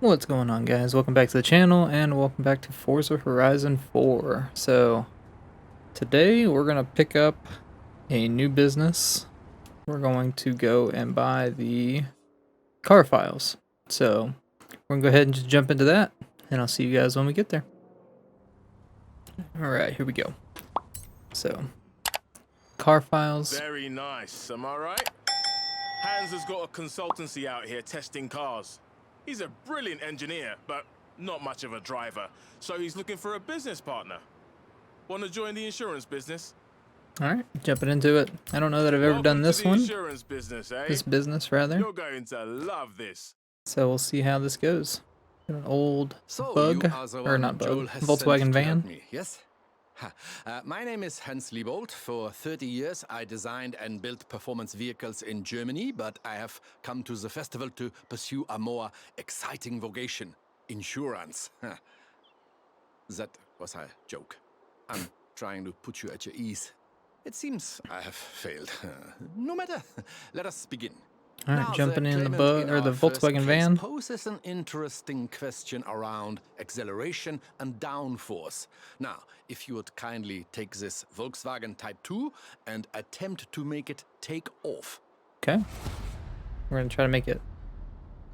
What's going on, guys? Welcome back to the channel and welcome back to Forza Horizon 4. So today we're going to pick up a new business. We're going to go and buy the car files. So we're going to go ahead and just jump into that, and I'll see you guys when we get there. Alright, here we go. So, car files. Very nice, am I right? Hans has got a consultancy out here testing cars. He's a brilliant engineer, but not much of a driver. So he's looking for a business partner. Want to join the insurance business? Alright, jumping into it. I don't know that I've ever done this one. Insurance business, eh? This business, rather. You're going to love this. So we'll see how this goes. An old bug, or not bug, Volkswagen van. Yes? My name is Hans Liebold. For 30 years I designed and built performance vehicles in Germany, but I have come to the festival to pursue a more exciting vocation, insurance. That was a joke. I'm trying to put you at your ease. It seems I have failed. No matter, let us begin. Alright, jumping in the Volkswagen van. Poses an interesting question around acceleration and downforce. Now, if you would kindly take this Volkswagen Type 2 and attempt to make it take off. Okay. We're going to try to make it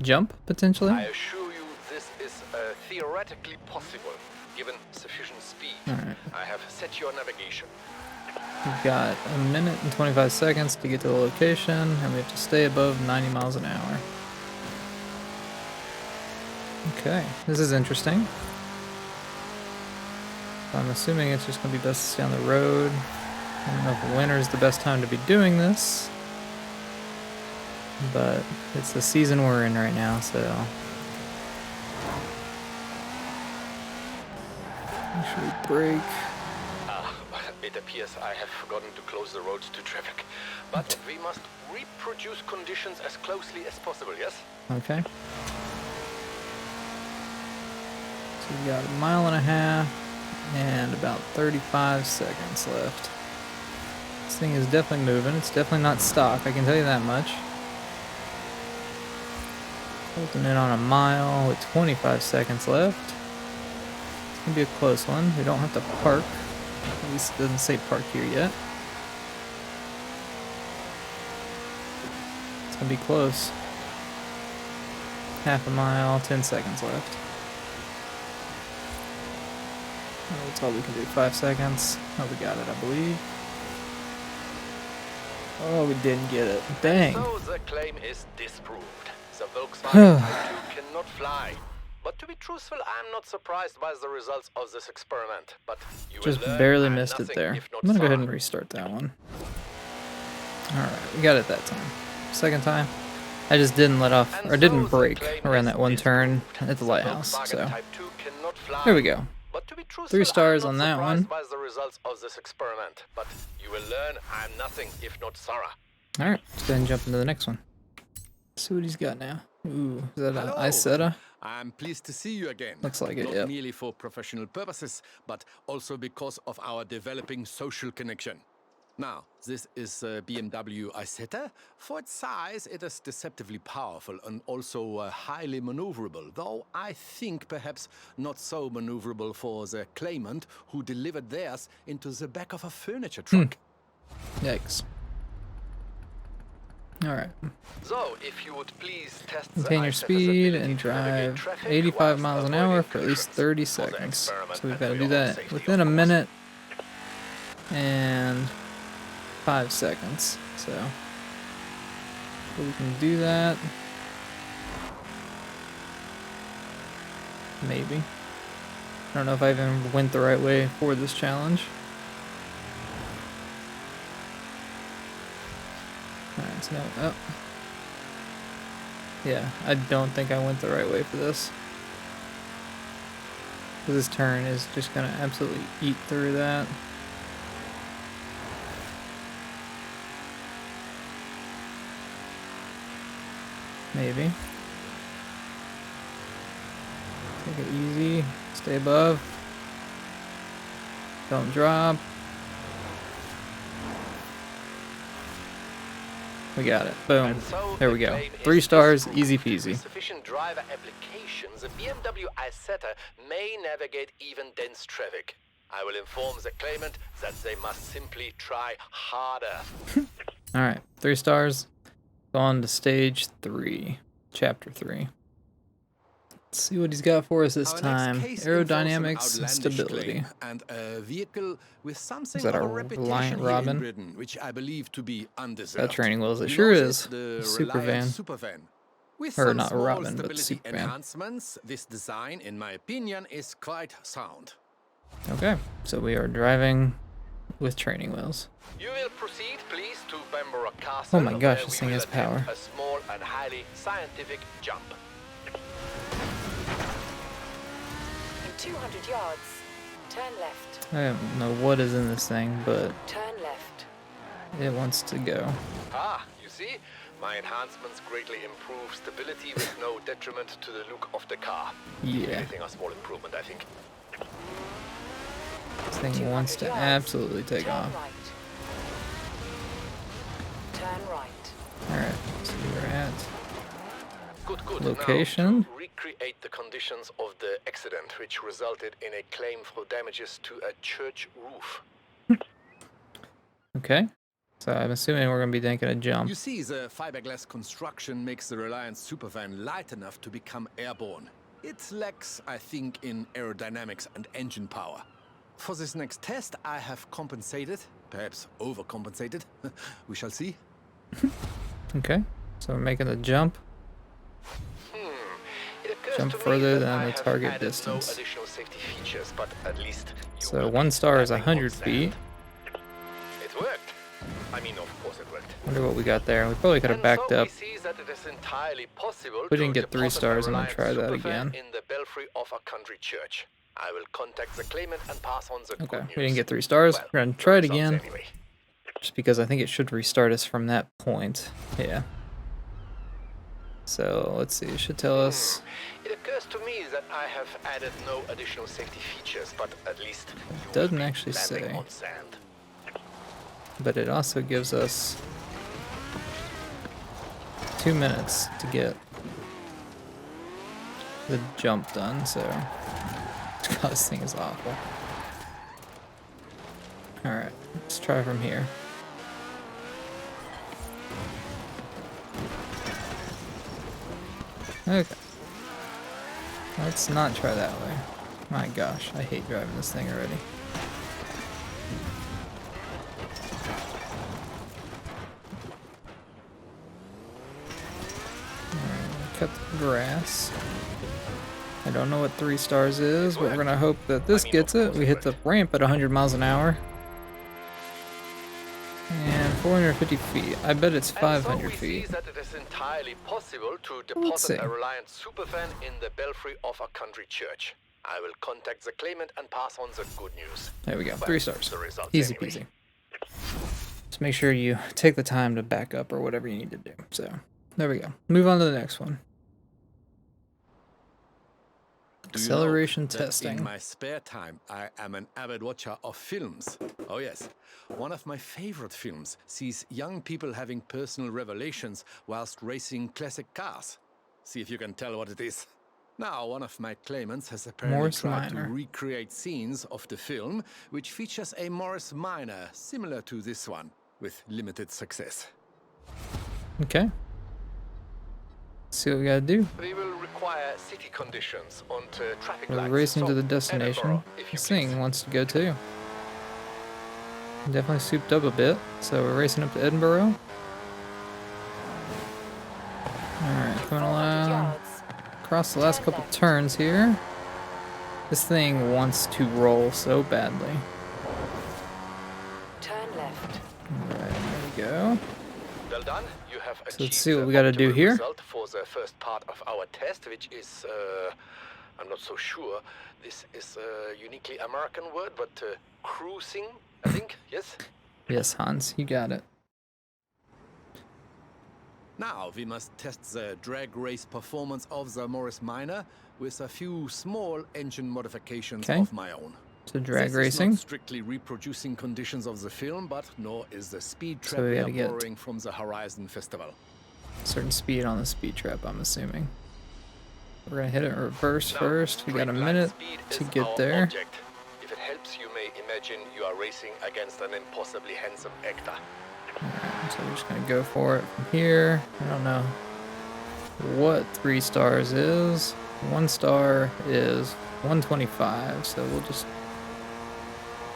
jump, potentially. I assure you this is theoretically possible, given sufficient speed. Alright. I have set your navigation. We've got a minute and 25 seconds to get to the location, and we have to stay above 90 miles an hour. Okay, this is interesting. I'm assuming it's just going to be best to stay on the road. I don't know if winter is the best time to be doing this, but it's the season we're in right now, so... Make sure we brake. It appears I have forgotten to close the roads to traffic, but we must reproduce conditions as closely as possible, yes? Okay. So we got a mile and a half and about 35 seconds left. This thing is definitely moving. It's definitely not stock, I can tell you that much. Holding in on a mile with 25 seconds left. It's gonna be a close one. We don't have to park. At least it doesn't say park here yet. It's gonna be close. Half a mile, 10 seconds left. Oh, that's all we can do. 5 seconds. Oh, we got it, I believe. Oh, we didn't get it. Dang. So the claim is disproved. The Volkswagen Type 2 cannot fly. But to be truthful, I'm not surprised by the results of this experiment. But you just will learn barely I'm missed it nothing there. if not I'm gonna go ahead and thorough. restart that one. Alright, we got it that time. Second time. I just didn't let off, or didn't brake around that one turn at the lighthouse, so. There we go. But to be truthful, 3 stars I'm on not that one. surprised by the results of this experiment. But you will learn I'm nothing if not thorough. Alright, let's go ahead and jump into the next one. Let's see what he's got now. Ooh, is that an Hello. Isetta? I'm pleased to see you again. Looks like it, Not yep. merely for professional purposes, but also because of our developing social connection. Now, this is a BMW Isetta. For its size, it is deceptively powerful and also highly maneuverable, though I think perhaps not so maneuverable for the claimant who delivered theirs into the back of a furniture truck. Yikes. Alright. So, if you would please test Maintain your speed and drive 85 miles an hour for at least 30 seconds. So we've got to do that within a minute and 5 seconds. So we can do that. Maybe. I don't know if I even went the right way for this challenge. Alright, so now, oh. Yeah, I don't think I went the right way for this. This turn is just gonna absolutely eat through that. Maybe. Take it easy. Stay above. Don't drop. We got it. Boom. And so There the we go. claim 3 is stars, disproved. easy peasy. With sufficient driver application, the BMW Isetta may navigate even dense traffic. I will inform the claimant that they must simply try harder. Alright, 3 stars. Go on to stage 3. Chapter 3. Let's see what he's got for us this Our time. next case involves an Aerodynamics and outlandish stability. claim and a vehicle with something that of a our reputation Reliant here in Robin? Britain, which I believe to be undeserved. That training wheels, it We sure know is. The Super Reliant van. Supervan. With Or some not small Robin, but stability Supervan. enhancements, this design, in my opinion, is quite sound. Okay, so we are driving with training wheels. You will proceed, please, to Bamborough Castle. Oh my gosh, where this we thing will has power. attempt a small and highly scientific jump. In 200 yards, turn left. I don't know what is in this thing, but Turn left. it wants to go. Ah, you see? My enhancements greatly improve stability with no detriment to the look of the car. Yeah, Anything a small improvement, I think. this thing wants to absolutely take Turn off. right. Turn right. Alright, so we're at Good. Location. Now, to recreate the conditions of the accident, which resulted in a claim for damages to a church roof. okay. So I'm assuming we're gonna be taking a jump. You see, the fiberglass construction makes the Reliant Supervan light enough to become airborne. It lacks, I think, in aerodynamics and engine power. For this next test, I have compensated, perhaps overcompensated. We shall see. Okay, so we're making the jump. It occurs Jump to me further that than I the have target added distance. No additional safety features, but at least you So will 1 be star is stepping on 100 sand. feet. It worked. I mean, of course it worked. Wonder what we got there. We probably could have And backed so up. we see that it is entirely possible We didn't to get 3 deposit a stars, I'm gonna Reliant try that Supervan again. in the belfry of a country church. I will contact the claimant and pass on the Okay, good news. we didn't get 3 stars. Well, We're gonna the try it results again. Anyway. Just because I think it should restart us from that point. Yeah. So let's see, it should tell us. It occurs to me that I have added no additional safety features, but at least you will Doesn't be actually landing say. on sand. But it also gives us 2 minutes to get the jump done, so God, this thing is awful. Alright, let's try from here. Okay. Let's not try that way. My gosh, I hate driving this thing already. Alright, cut the grass. I don't know what 3 stars is, but we're gonna hope that this gets it. We hit the ramp at 100 miles an hour. And 450 feet. I bet it's 500 and so we feet. see that it is entirely possible to Let's deposit see. a Reliant Supervan in the belfry of a country church. I will contact the claimant and pass on the good news. There we go, Well, 3 stars. the results Easy anyway. peasy. Just make sure you take the time to back up or whatever you need to do. So, there we go. Move on to the next one. Do you know Acceleration that testing. In my spare time, I am an avid watcher of films. Oh yes, one of my favorite films sees young people having personal revelations whilst racing classic cars. See if you can tell what it is. Now, one of my claimants has apparently Morris tried Minor. to recreate scenes of the film, which features a Morris Minor similar to this one, with limited success. Okay. Let's see what we gotta do. We will require city conditions onto traffic We're lights. racing to So, the destination. Edinburgh, if you This please. thing wants to go too. Definitely souped up a bit. So we're racing up to Edinburgh. Alright, coming 400 along. yards. Across the last couple turns here. This thing wants to roll so badly. Turn left. Alright, there we go. Well done. You have achieved let's see what the we gotta do optimal here. result for the first part of our test, which is, I'm not so sure. This is a uniquely American word, but cruising, I think, yes? Yes, Hans, you got it. Now we must test the drag race performance of the Morris Minor with a few small engine modifications Okay. of my own. to drag This is racing. not strictly reproducing conditions of the film, but nor is the speed So trap we we gotta are get borrowing from the Horizon Festival. certain speed on the speed trap, I'm assuming. We're gonna hit it in reverse first. We got a minute to get there. Object. If it helps, you may imagine you are racing against an impossibly handsome actor. Alright, so we're just gonna go for it from here. I don't know what 3 stars is. 1 star is 125, so we'll just...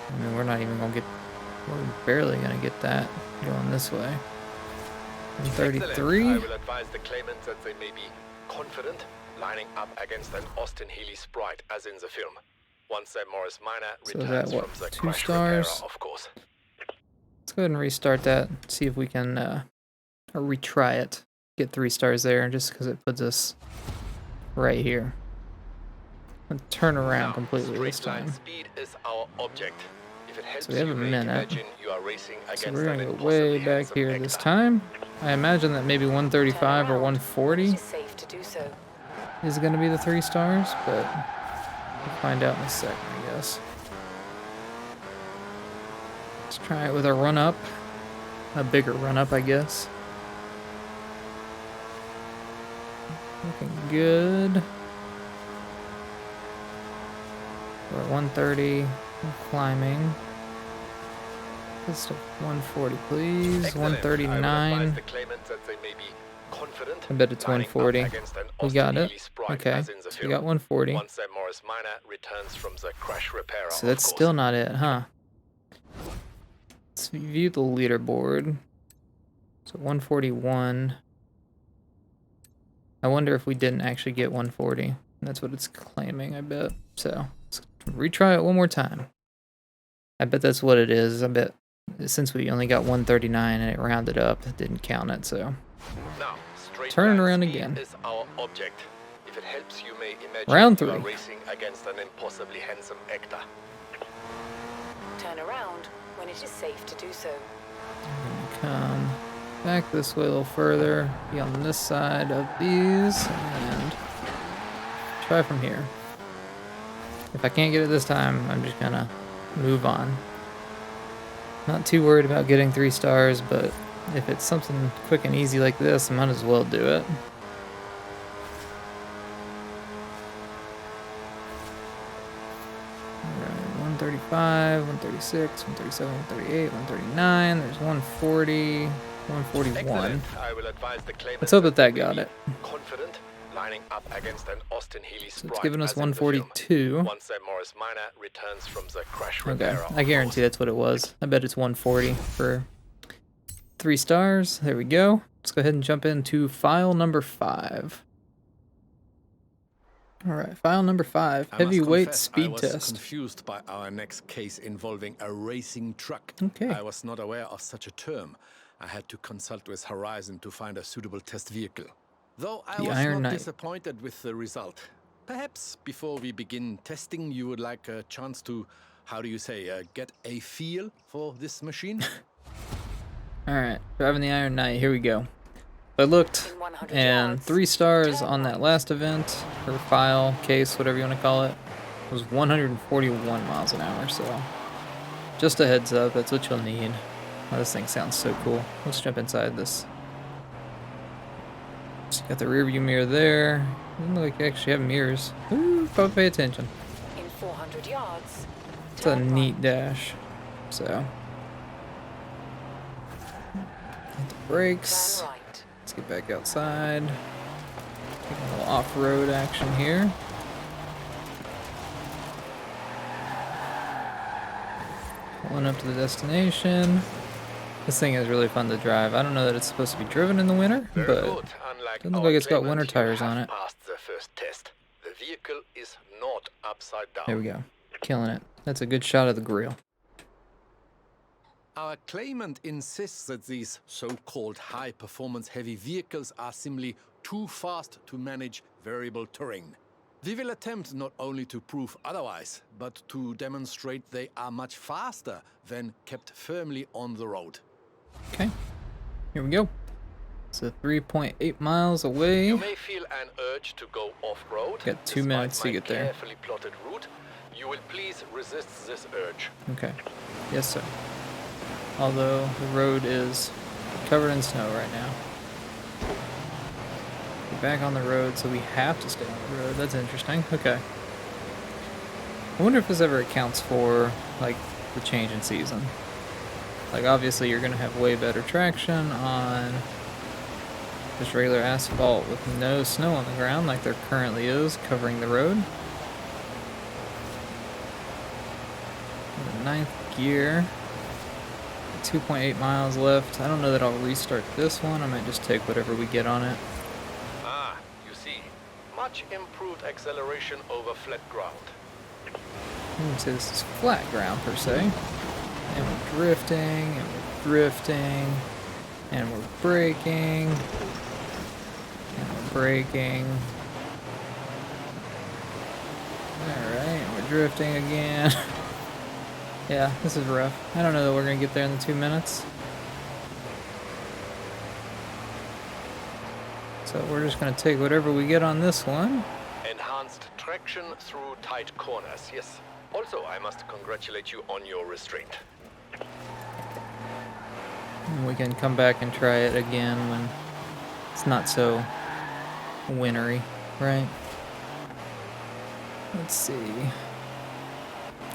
I mean, we're not even gonna get... We're barely gonna get that going this way. 133. I will advise the claimant that they may be confident, lining up against an Austin Healey sprite, as in the film. Once that Morris Minor So returns is that, what, from the 2 crash stars? repairer, of course. Let's go ahead and restart that. See if we can, or retry it. Get 3 stars there, just because it puts us right here. And turn around Now, completely this straight line time. speed is our object. If it helps, So we have you a may minute. imagine you are racing So against we're gonna an go way impossibly back handsome here actor. this time. I imagine that maybe 135 or Turn around when 140 it is safe to do so. is gonna be the 3 stars, but we'll find out in a second, I guess. Let's try it with a run up. A bigger run up, I guess. Looking good. We're at 130. I'm climbing. Just 140, please. Excellent. I will advise 139. the claimant that they may be confident, I bet it's lining up 140. against an We Austin got it. Healey sprite, Okay, as in the so we film. got 140. Once that Morris Minor returns from the crash repairer, So that's of course. still not it, huh? Let's view the leaderboard. So 141. I wonder if we didn't actually get 140. That's what it's claiming, I bet. So let's retry it one more time. I bet that's what it is. I bet since we only got 139 and it rounded up, it didn't count it, so. Now, straight Turn it line around speed again. is our object. If it helps, you may imagine Round you are 3. racing against an impossibly handsome actor. Turn around when it is safe to do so. Come back this way a little further, be on this side of these, and try from here. If I can't get it this time, I'm just gonna move on. Not too worried about getting 3 stars, but if it's something quick and easy like this, I might as well do it. Alright, 135, 136, 137, 138, 139, there's 140, 141. Excellent. I will advise the claimant Let's hope that they got may it. be confident, lining up against an Austin Healey So sprite, it's giving us as in the film. 142. Once that Morris Minor returns from the crash Okay, repairer, I of guarantee course. that's what it was. I bet it's 140 for 3 stars. There we go. Let's go ahead and jump into file number 5. Alright, file number 5, I must heavyweight confess, speed I was test. confused by our next case involving a racing truck. Okay. I was not aware of such a term. I had to consult with Horizon to find a suitable test vehicle. Though I The was Iron not Knight. disappointed with the result. Perhaps before we begin testing, you would like a chance to, how do you say, get a feel for this machine? Alright, driving the Iron Knight, here we go. I looked, In 100 and yards, 3 stars turn on that right. last event, or file, case, whatever you want to call it, was 141 miles an hour, so just a heads up, that's what you'll need. Oh, this thing sounds so cool. Let's jump inside this. So got the rear view mirror there. Doesn't look like you actually have mirrors. Ooh, probably pay attention. In 400 yards, It's a turn neat right. dash. So. Hit the brakes. Turn right. Let's get back outside. Take a little off-road action here. Pulling up to the destination. This thing is really fun to drive. I don't know that it's supposed to be driven in the winter, Very but good. Unlike doesn't look our like it's got claimant, winter you tires have on it. passed the first test. The vehicle is not upside down. there we go. Killing it. That's a good shot of the grill. Our claimant insists that these so-called high-performance heavy vehicles are simply too fast to manage variable terrain. We will attempt not only to prove otherwise, but to demonstrate they are much faster when kept firmly on the road. Okay. Here we go. So 3.8 miles away. You may feel an urge to go off-road. Got 2 Despite minutes to my get there. carefully plotted route, You will please resist this urge. Okay. Yes, sir. Although the road is covered in snow right now. We're back on the road, so we have to stay on the road. That's interesting. Okay. I wonder if this ever accounts for, like, the change in season. Like, obviously you're going to have way better traction on just regular asphalt with no snow on the ground like there currently is covering the road. The 9th gear. 2.8 miles left. I don't know that I'll restart this one. I might just take whatever we get on it. Ah, you see. Much improved acceleration over flat ground. I wouldn't say this is flat ground per se. And we're drifting, and we're drifting, and we're braking, and we're braking. Alright, and we're drifting again. Yeah, this is rough. I don't know that we're going to get there in the 2 minutes. So we're just going to take whatever we get on this one. Enhanced traction through tight corners, yes. Also, I must congratulate you on your restraint. And we can come back and try it again when it's not so wintry, right? Let's see.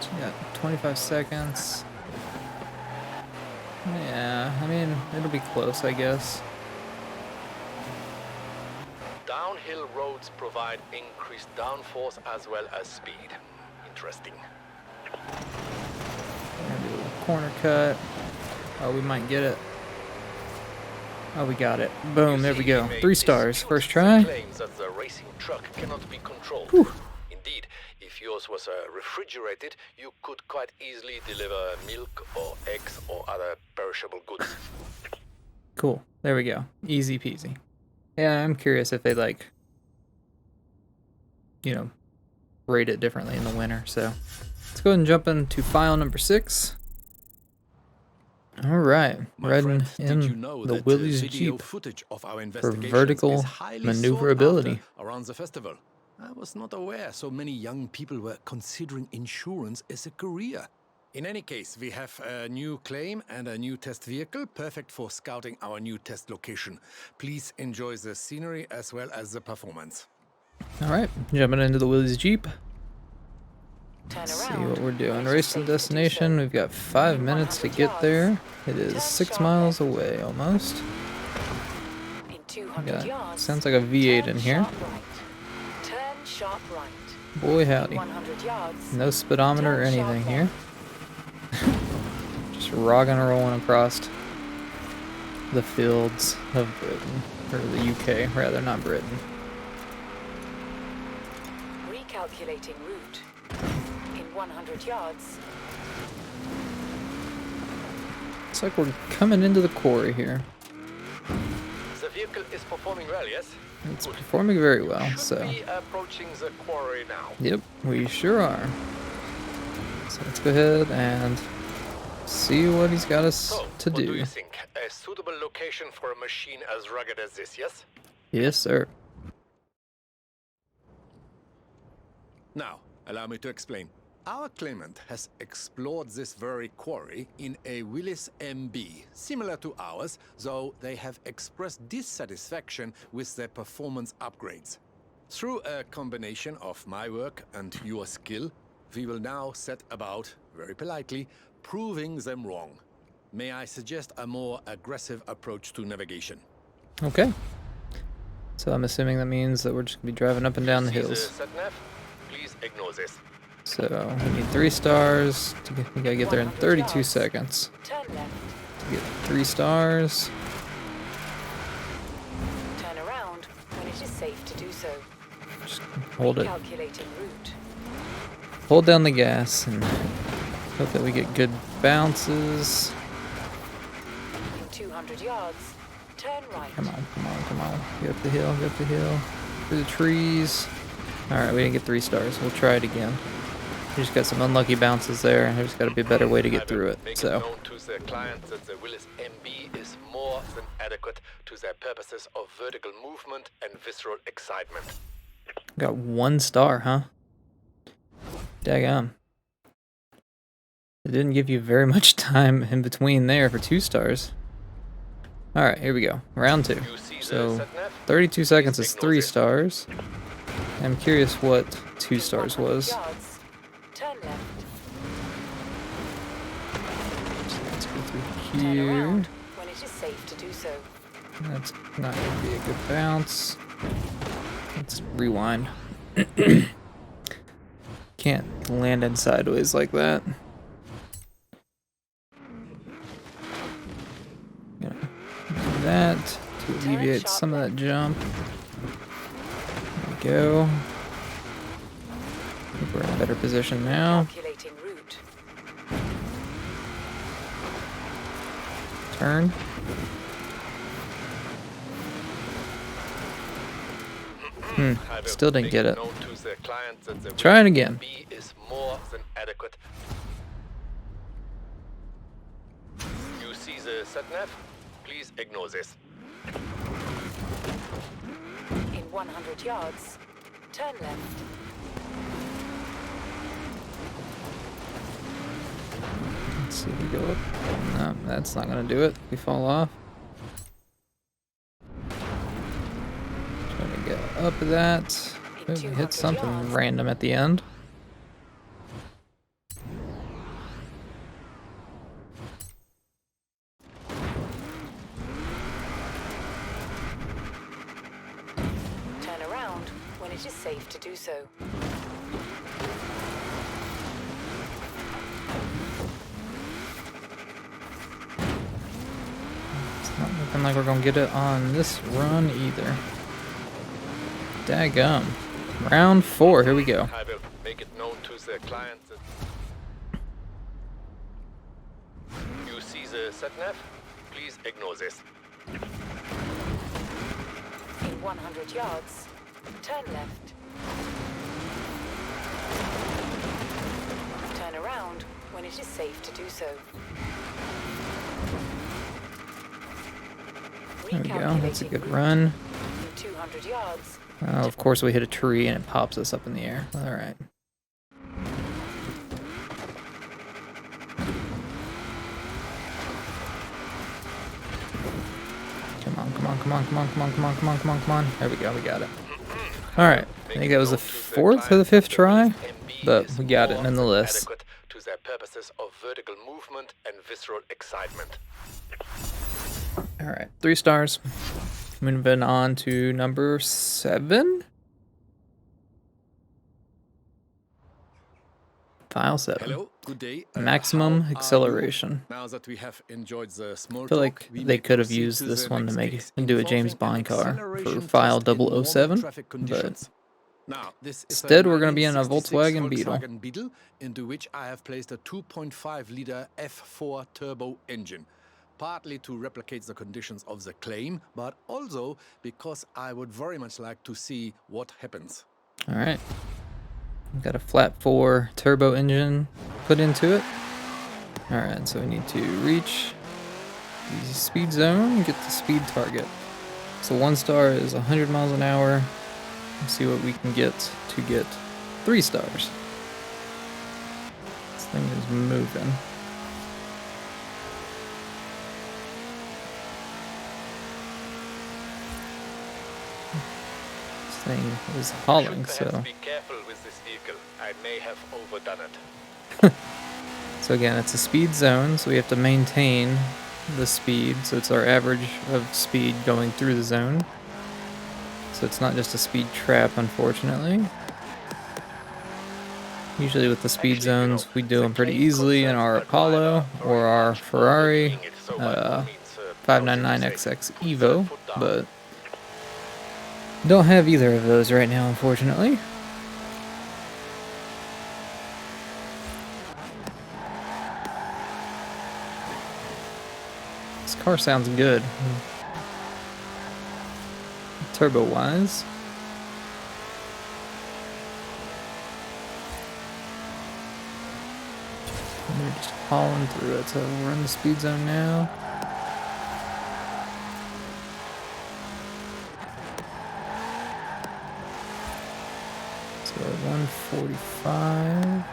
So we got 25 seconds. Yeah, I mean, it'll be close, I guess. Downhill roads provide increased downforce as well as speed. Interesting. Gonna do a little corner cut. Oh, we might get it. Oh, we got it. Boom, there we go. 3 stars. First try. Claims that the racing truck cannot be controlled. Whew. Indeed, if yours was refrigerated, you could quite easily deliver milk or eggs or other perishable goods. Cool. There we go. Easy peasy. Yeah, I'm curious if they, like, you know, rate it differently in the winter. So let's go ahead and jump into file number 6. All right, riding in the Willys Jeep for vertical maneuverability. Around the festival, I was not aware so many young people were considering insurance as a career. In any case, we have a new claim and a new test vehicle, perfect for scouting our new test location. Please enjoy the scenery as well as the performance. All right, jumping into the Willys Jeep. Let's see what we're doing. Race to destination. We've got 5 minutes to get there. It is 6 miles away almost. Sounds like a V8 in here. Boy howdy. No speedometer or anything here. Just rocking and rolling across the fields of Britain. Or the UK, rather, not Britain. Recalculating route. In 100 yards. Looks like we're coming into the quarry here. The vehicle is performing well, yes? It's performing very well, so. Should be approaching the quarry now. Yep, we sure are. So let's go ahead and see what he's got us to do. What do you think? A suitable location for a machine as rugged as this, yes? Yes, sir. Now, allow me to explain. Our claimant has explored this very quarry in a Willys MB, similar to ours, though they have expressed dissatisfaction with their performance upgrades. Through a combination of my work and your skill, we will now set about, very politely, proving them wrong. May I suggest a more aggressive approach to navigation? Okay. So I'm assuming that means that we're just going to be driving up and down the hills. Sat-nav? Please ignore this. So we need 3 stars. We gotta get there in 32 seconds. Turn left. To get 3 stars. Turn around when it is safe to do so. Just hold it. Calculating route. Hold down the gas and hope that we get good bounces. In 200 yards, turn right. Come on, come on, come on. Get up the hill, get up the hill. Through the trees. Alright, we didn't get 3 stars. We'll try it again. We just got some unlucky bounces there, and there's got to be a better way to get through it. Make So, it known to the client that the Willys MB is more than adequate to their purposes of vertical movement and visceral excitement. got 1 star, huh? Daggum. It didn't give you very much time in between there for 2 stars. Alright, here we go. Round 2. So 32 seconds is 3 stars. I'm curious what 2 stars was. Turn left. So let's go through Turn here. around when it is safe to do so. That's not going to be a good bounce. Let's rewind. Can't land in sideways like that. Gonna do that to alleviate some of that jump. There we go. I think we're in a better position now. Calculating route. Turn. Still didn't get it. Try it again. Is more than adequate. You see the sat-nav? Please ignore this. In 100 yards, turn left. Let's see if we go up. No, that's not gonna do it. We fall off. Trying to get up that. We hit something random at the end. Turn around when it is safe to do so. It's not looking like we're gonna get it on this run either. Daggum. Round 4, here we go. I will make it known to the client that you see the sat-nav? Please ignore this. In 100 yards, turn left. Turn around when it is safe to do so. There we go, that's a good run. In 200 yards, Oh, of course we hit a tree and it pops us up in the air. Alright. Come on, come on, come on, come on, come on, come on, come on, come on, come on. There we go, we got it. Alright, I think that was the 4th or the 5th try, but we got it nonetheless. To their purposes of vertical movement and visceral excitement. Alright, 3 stars. Moving on to number 7. File 7. Hello, good day. Maximum How are acceleration. you? Now that we have enjoyed the small I feel like talk, we they may could have proceed used to this the one to next make case and do a James involving Bond an car acceleration for file test in normal 007, traffic but conditions. Now, this is instead a we're going to be in a 1966 Volkswagen Beetle. Volkswagen Beetle, into which I have placed a 2.5-liter F4 turbo engine. Partly to replicate the conditions of the claim, but also because I would very much like to see what happens. Alright. We've got a flat 4 turbo engine put into it. Alright, so we need to reach the speed zone and get the speed target. So 1 star is 100 miles an hour. Let's see what we can get to get 3 stars. This thing is moving. This thing is hauling, so... Be careful with this vehicle. I may have overdone it. So again, it's a speed zone, so we have to maintain the speed. So it's our average of speed going through the zone. So it's not just a speed trap, unfortunately. Usually with the speed zones, we do them pretty easily in our Apollo or our Ferrari 599XX Evo, but don't have either of those right now, unfortunately. This car sounds good, turbo-wise. And we're just hauling through it, so we're in the speed zone now. So 145,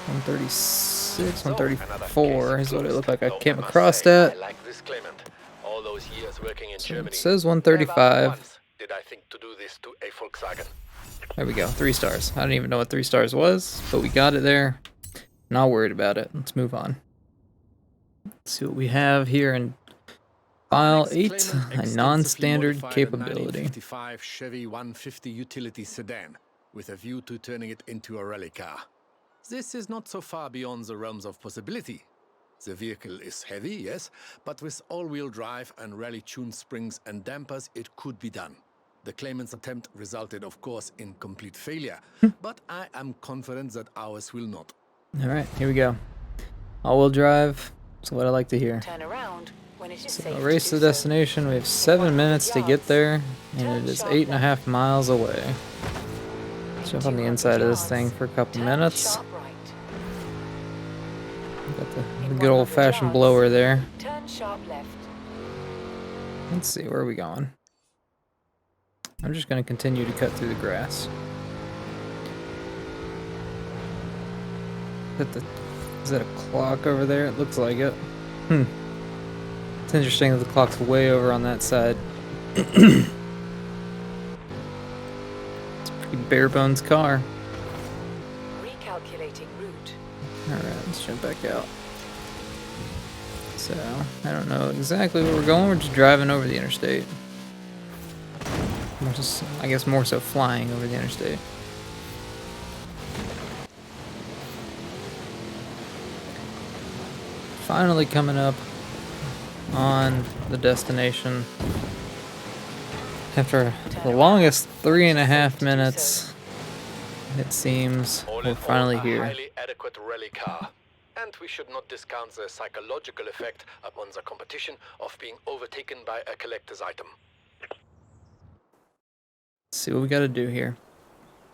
136, 134 is what it looked like I came across that. I like this Clement. All those years working in So Germany. it says Never 135. once did I think to do this to a Volkswagen. There we go, 3 stars. I don't even know what 3 stars was, but we got it there. Not worried about it. Let's move on. Let's see what we have here in file 8, a non-standard capability. 1955 Chevy 150 utility sedan with a view to turning it into a rally car. This is not so far beyond the realms of possibility. The vehicle is heavy, yes, but with all-wheel drive and rally-tuned springs and dampers, it could be done. The claimant's attempt resulted, of course, in complete failure, but I am confident that ours will not. All right, here we go. All-wheel drive. That's what I like to hear. Turn around when it is So safe race to to do so. destination. We have 7 minutes to get there, and it is 8.5 miles away. Let's jump on the inside of this thing for a couple Turn minutes. sharp right. Got the In good 100 old-fashioned yards, blower there. Turn sharp left. Let's see, where are we going? I'm just going to continue to cut through the grass. Is that a clock over there? It looks like it. It's interesting that the clock's way over on that side. It's a pretty bare bones car. Recalculating route. Alright, let's jump back out. So, I don't know exactly where we're going. We're just driving over the interstate. We're just, I guess, more so flying over the interstate. Finally coming up on the destination. After the longest 3.5 minutes, it seems, All we're in all, finally a here. highly adequate rally car. And we should not discount the psychological effect upon the competition of being overtaken by a collector's item. Let's see what we gotta do here.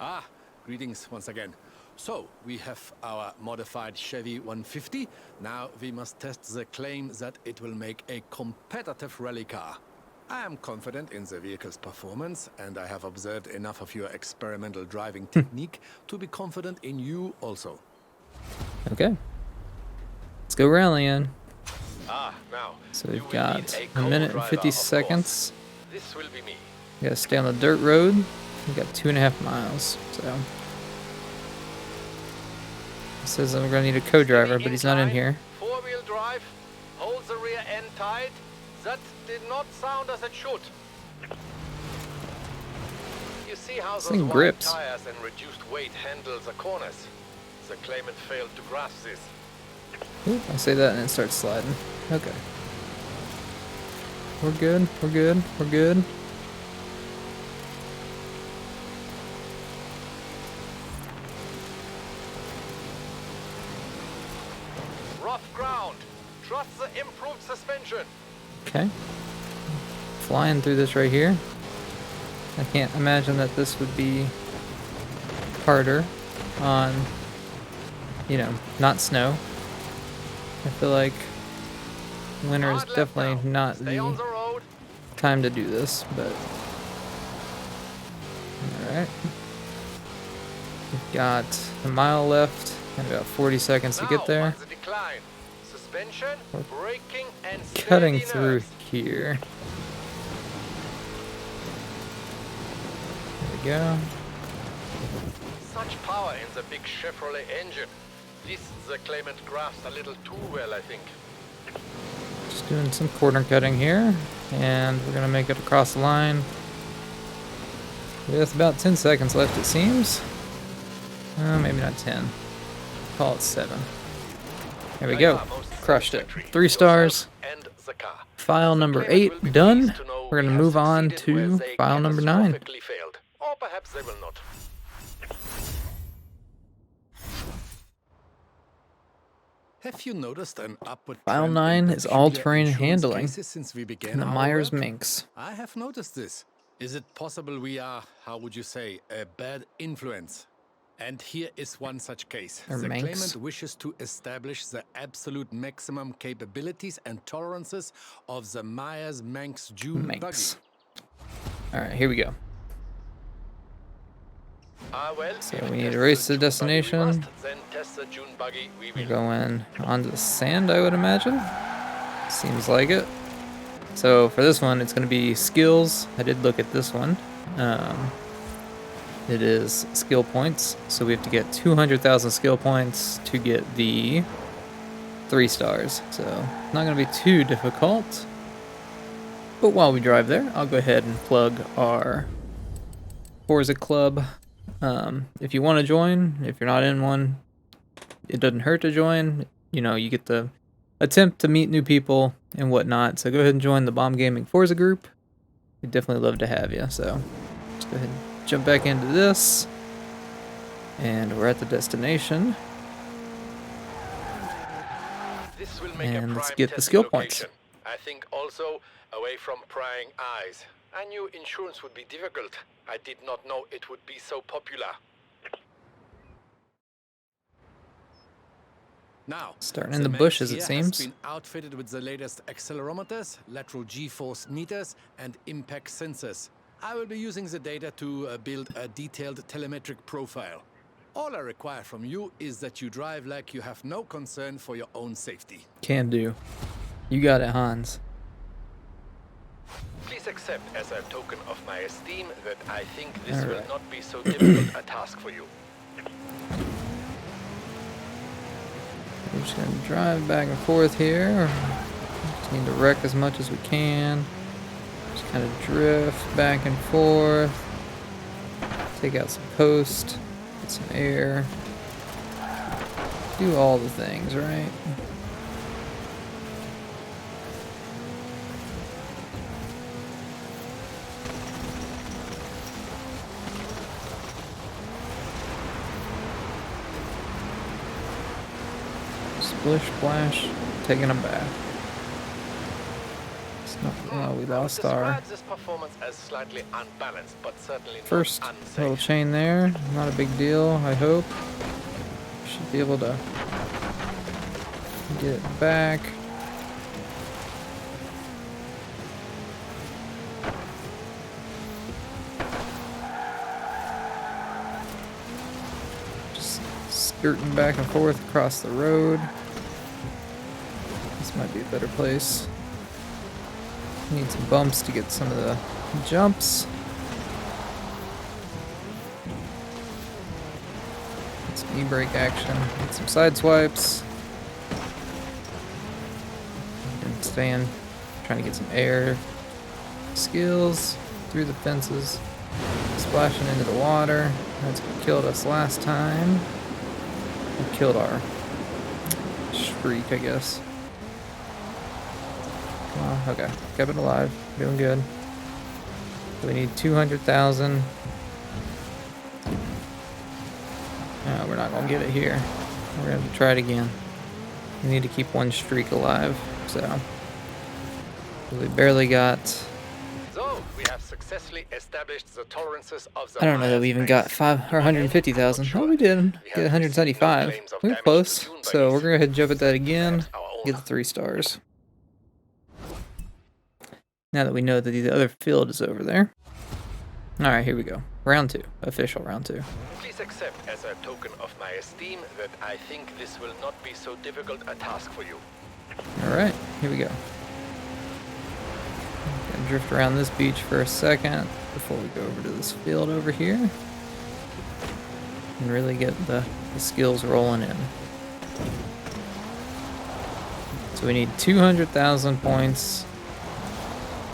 Ah, greetings once again. So, we have our modified Chevy 150. Now we must test the claim that it will make a competitive rally car. I am confident in the vehicle's performance, and I have observed enough of your experimental driving technique to be confident in you also. Okay. Let's go rallying. Ah, now. So you we've will got need a minute and co-driver, 50 of course. seconds. This will be me. We gotta stay on the dirt road. We got 2.5 miles. So it says that we're gonna need a co-driver, but he's not in here. Four-wheel drive. Hold the rear end tight. That did not sound as it should. You see how This those thing wide grips. tires and reduced weight handle the corners. The claimant failed to grasp this. Oop, I say that and it starts sliding. Okay. We're good. We're good. We're good. Rough ground. Trust the improved suspension. Okay. Flying through this right here. I can't imagine that this would be harder on, you know, not snow. I feel like winter is Hard left definitely now. not Stay on the the road. time to do this, but alright. We've got a mile left and about 40 seconds to get there. On the decline. Suspension, braking, and Cutting steadiness. through here. There we go. Such power in the big Chevrolet engine. This the claimant grasped a little too well, I think. Just doing some corner cutting here, and we're gonna make it across the line. With about 10 seconds left, it seems. Maybe not 10. Call it 7. There we go. Crushed it. 3 stars. And the car. File The number claimant 8 will be done. pleased to know We're we gonna have move on succeeded where to they file number 9. catastrophically failed. Or perhaps they will not. Have you noticed an upward File trend 9 in is all-terrain peculiar insurance handling cases since we began and the our Myers work? Minx. I have noticed this. Is it possible we are, how would you say, a bad influence? And here is one such case. Or The Manx. claimant wishes to establish the absolute maximum capabilities and tolerances of the Myers Manx June Minx. buggy. Alright, here we go. Well, So if we need to test race the to the June buggy we destination. must, then test the June buggy we We're will. going onto the sand, I would imagine. Seems like it. So for this one, it's going to be skills. I did look at this one. It is skill points. So we have to get 200,000 skill points to get the 3 stars. So not going to be too difficult. But while we drive there, I'll go ahead and plug our Forza Club. If you want to join, if you're not in one, it doesn't hurt to join. You know, you get to attempt to meet new people and whatnot. So go ahead and join the Bomb Gaming Forza group. We'd definitely love to have you. So just go ahead and jump back into this. And we're at the destination. This will make And a let's prime get the testing skill points. location. I think also away from prying eyes. I knew insurance would be difficult. I did not know it would be so popular. Now, Starting in the bushes, it Has seems. been outfitted with the latest accelerometers, lateral G-force meters, and impact sensors. I will be using the data to build a detailed telemetric profile. All I require from you is that you drive like you have no concern for your own safety. Can do. You got it, Hans. Please accept as a token of my esteem that I think this All will right. not be so difficult a task for you. We're just gonna drive back and forth here. Just need to wreck as much as we can. Just kind of drift back and forth. Take out some post. Get some air. Do all the things, right? Splish splash, taking a bath. It's not, oh, we I would lost our describe this performance as slightly unbalanced, but certainly first not unsafe. little chain there. Not a big deal, I hope. Should be able to get it back. Just skirting back and forth across the road. This might be a better place. Need some bumps to get some of the jumps. Get some e-brake action. Get some side swipes. And staying, trying to get some air. Skills through the fences. Splashing into the water. That's what killed us last time. It killed our streak, I guess. Oh, okay, kept it alive. Doing good. We need 200,000. We're not gonna get it here. We're gonna have to try it again. We need to keep one streak alive. So we barely got. So, we have successfully established the tolerances of the I don't know that we even got 150,000. Oh, we did get 175. We were close. So we're gonna go ahead and jump at that again. Get the 3 stars. Now that we know that the other field is over there. Alright, here we go. Round 2. Official round 2. Please accept as a token of my esteem that I think this will not be so difficult a task for you. Alright, here we go. Gonna drift around this beach for a second before we go over to this field over here. And really get the skills rolling in. So we need 200,000 points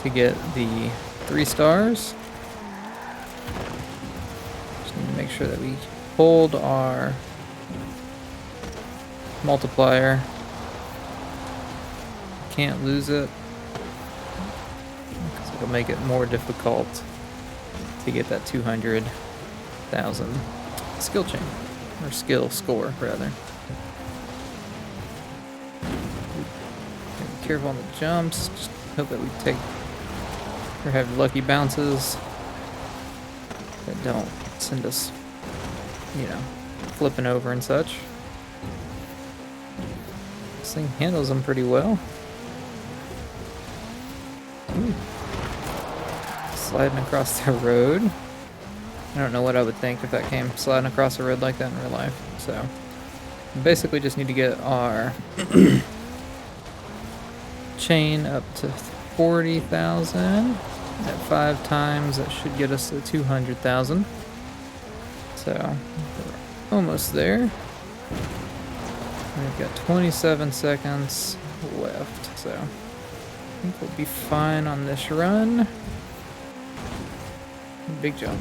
to get the 3 stars. Just need to make sure that we hold our multiplier. Can't lose it, because it'll make it more difficult to get that 200,000 skill chain, or skill score rather. Be careful on the jumps. Just hope that we take or have lucky bounces that don't send us, you know, flipping over and such. This thing handles them pretty well. Ooh. Sliding across the road. I don't know what I would think if that came sliding across the road like that in real life. So basically just need to get our chain up to 40,000 at 5 times. That should get us to 200,000. So we're almost there. We've got 27 seconds left, so I think we'll be fine on this run. Big jump.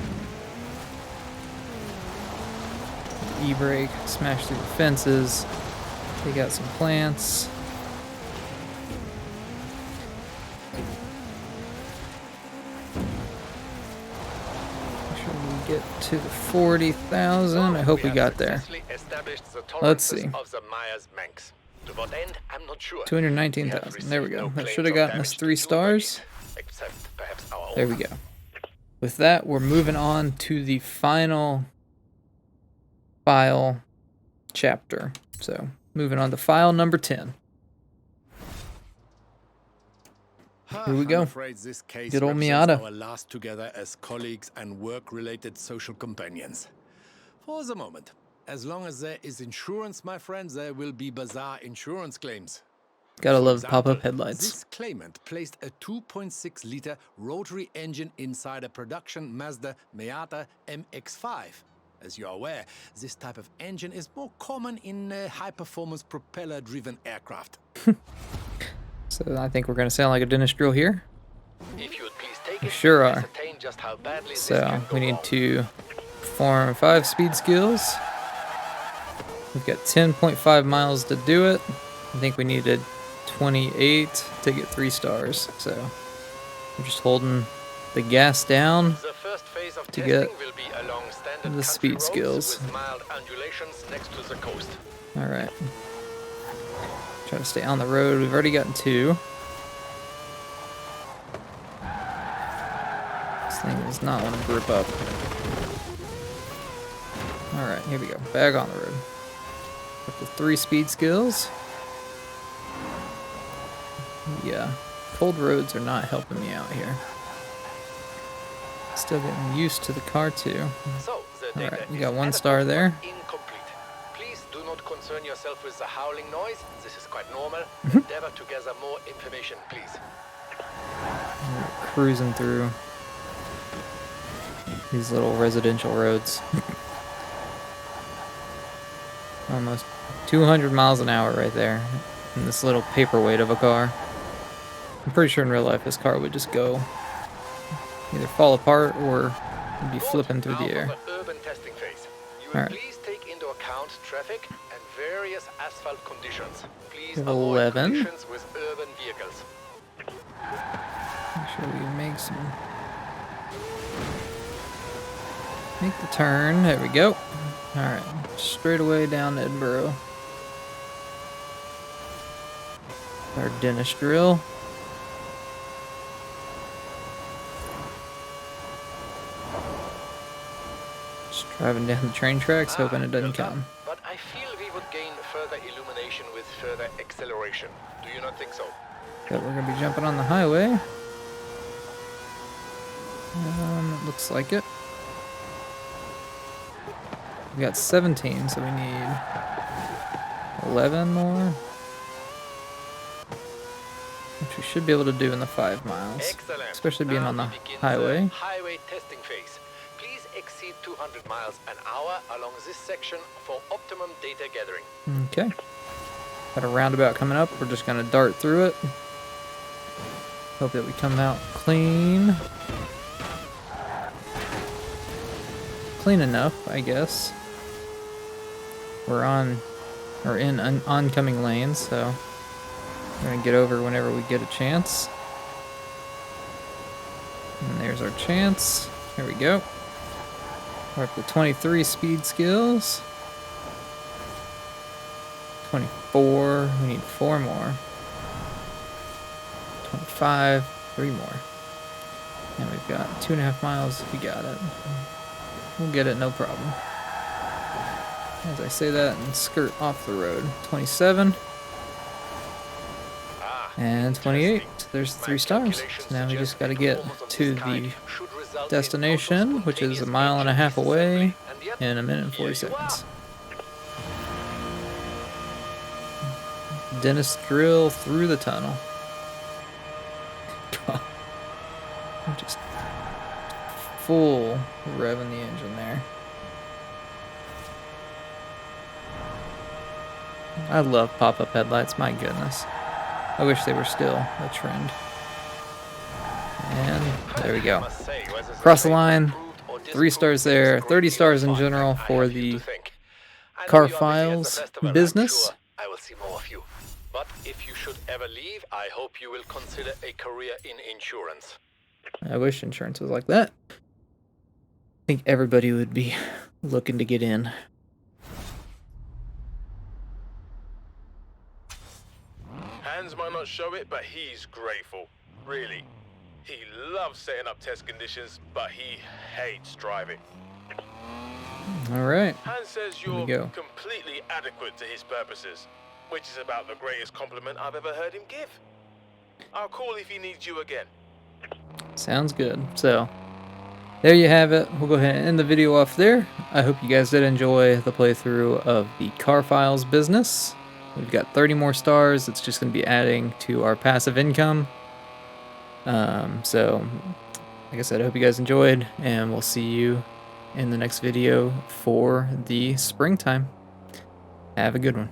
E-brake, smash through the fences, take out some plants. Make sure we get to the 40,000. I hope we got there. Let's see. 219,000. There we go. That should have gotten us 3 stars. There we go. With that, we're moving on to the final file chapter. So, moving on to file number 10. Here we go. I'm afraid this case Good old represents Miata. our last together as colleagues and work-related social companions. For the moment, as long as there is insurance, my friends, there will be bizarre insurance claims. Gotta For love example, pop-up headlights. This claimant placed a 2.6-liter rotary engine inside a production Mazda Miata MX-5. As you are aware, this type of engine is more common in high-performance propeller-driven aircraft. So I think we're gonna sound like a dentist drill here. If you would please take We it sure and are. ascertain just how badly this So can go we need wrong. to perform 5 speed skills. We've got 10.5 miles to do it. I think we needed 28 to get 3 stars. So we're just holding the gas down. The first phase of to testing get will be along standard the country speed roads skills. with mild undulations next to the coast. All right. Try to stay on the road. We've already gotten 2. This thing does not want to grip up. All right, here we go. Back on the road. Up to 3 speed skills. Yeah, cold roads are not helping me out here. Still getting used to the car too. So, the data Alright, you is got 1 adequate star but there. incomplete. Please do not concern yourself with the howling noise. This is quite normal. Endeavor to gather more information, please. We're cruising through these little residential roads. Almost 200 miles an hour right there in this little paperweight of a car. I'm pretty sure in real life this car would just go either fall apart or it'd be flipping through the Now air. for the urban testing phase. You will Alright. please take into account traffic and various asphalt conditions. Please We have avoid 11. collisions with urban vehicles. Make sure we make the turn. There we go. Alright, straight away down Edinburgh. Our dentist drill. Just driving down the train tracks, hoping it doesn't Well done. come. But I feel we would gain further illumination with further acceleration. Do you not think so? But we're gonna be jumping on the highway. It looks like it. We got 17, so we need 11 more. Which we should be able to do in the 5 miles. Excellent. Especially being Now on the we begin highway. The highway testing phase. Please exceed 200 miles an hour along this section for optimum data gathering. Okay. Got a roundabout coming up. We're just gonna dart through it. Hope that we come out clean. Clean enough, I guess. We're in oncoming lanes, so we're gonna get over whenever we get a chance. And there's our chance. Here we go. We're up to 23 speed skills. 24. We need 4 more. 25. 3 more. And we've got 2.5 miles. We got it. We'll get it, no problem. As I say that and skirt off the road. 27. And 28. There's 3 stars. So now we just gotta get to the destination, which is a mile and a half away, in a minute and 40 seconds. Dentist drill through the tunnel. Just full revving the engine there. I love pop-up headlights, my goodness. I wish they were still a trend. And there we go. Cross the line. 3 stars there. 30 stars in general for the car files business. I will see more of you. But if you should ever leave, I hope you will consider a career in insurance. I wish insurance was like that. I think everybody would be looking to get in. Hans might not show it, but he's grateful. Really. He loves setting up test conditions, but he hates driving. Alright. Hans says you're completely adequate to his purposes, which is about the greatest compliment I've ever heard him give. I'll call if he needs you again. Sounds good. So, there you have it. We'll go ahead and end the video off there. I hope you guys did enjoy the playthrough of the car files business. We've got 30 more stars. It's just going to be adding to our passive income. So, like I said, I hope you guys enjoyed, and we'll see you in the next video for the springtime. Have a good one.